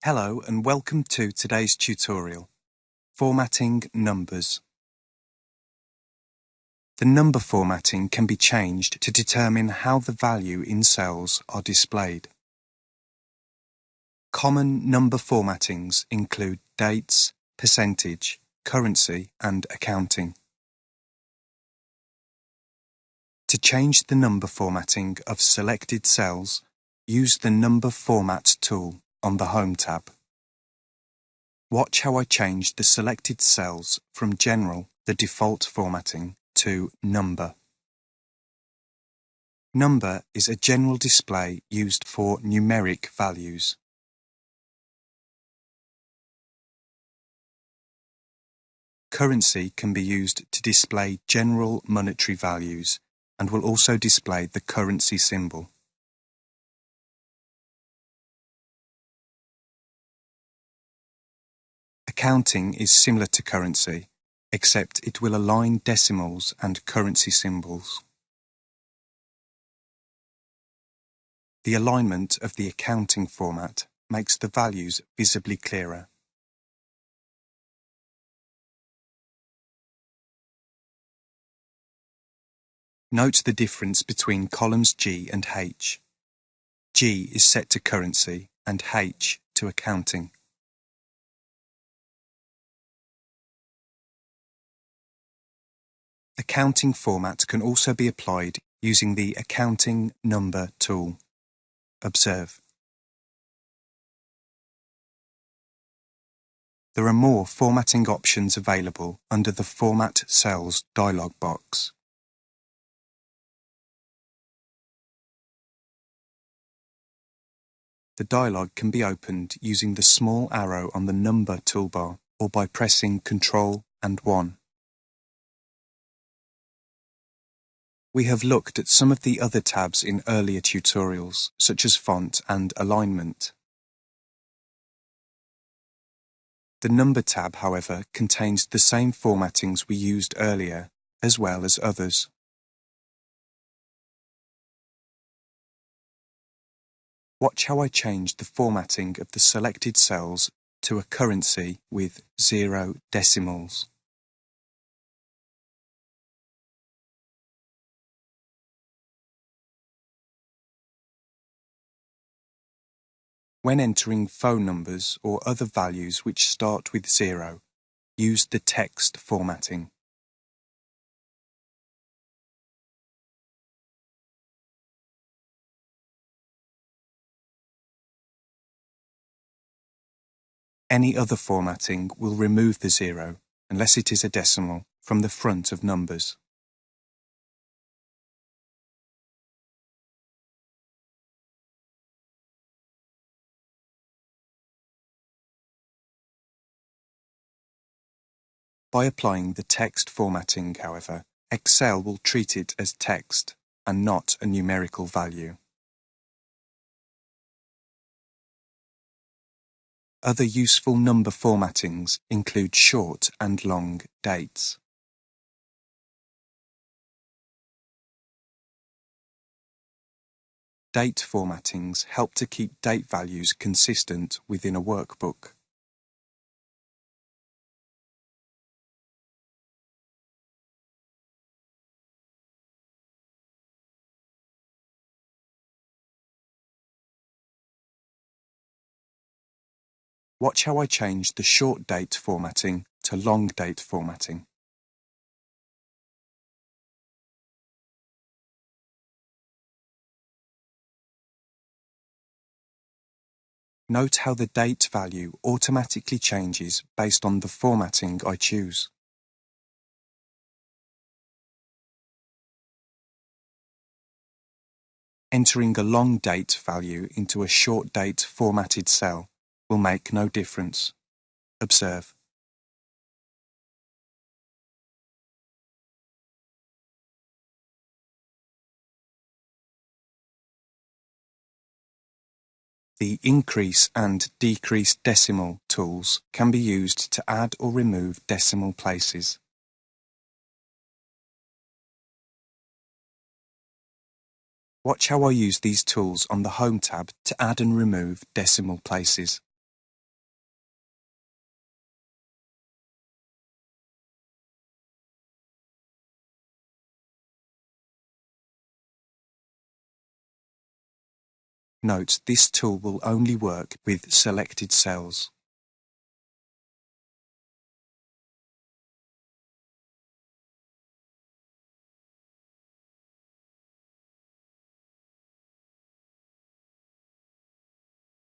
Hello and welcome to today's tutorial, Formatting Numbers. The number formatting can be changed to determine how the value in cells are displayed. Common number formattings include dates, percentage, currency and accounting. To change the number formatting of selected cells, use the Number Format tool on the Home tab. Watch how I change the selected cells from General, the default formatting, to Number. Number is a general display used for numeric values. Currency can be used to display general monetary values and will also display the currency symbol. Accounting is similar to currency, except it will align decimals and currency symbols. The alignment of the accounting format makes the values visibly clearer. Note the difference between columns G and H. G is set to currency and H to accounting. Accounting format can also be applied using the Accounting Number tool. Observe. There are more formatting options available under the Format Cells dialog box. The dialog can be opened using the small arrow on the Number toolbar or by pressing Ctrl and 1. We have looked at some of the other tabs in earlier tutorials, such as font and alignment. The Number tab, however, contains the same formattings we used earlier, as well as others. Watch how I change the formatting of the selected cells to a currency with 0 decimals. When entering phone numbers or other values which start with 0, use the text formatting. Any other formatting will remove the 0, unless it is a decimal, from the front of numbers. By applying the text formatting, however, Excel will treat it as text and not a numerical value. Other useful number formattings include short and long dates. Date formattings help to keep date values consistent within a workbook. Watch how I change the short date formatting to long date formatting. Note how the date value automatically changes based on the formatting I choose. Entering a long date value into a short date formatted cell will make no difference. Observe. The increase and decrease decimal tools can be used to add or remove decimal places. Watch how I use these tools on the Home tab to add and remove decimal places. Note this tool will only work with selected cells.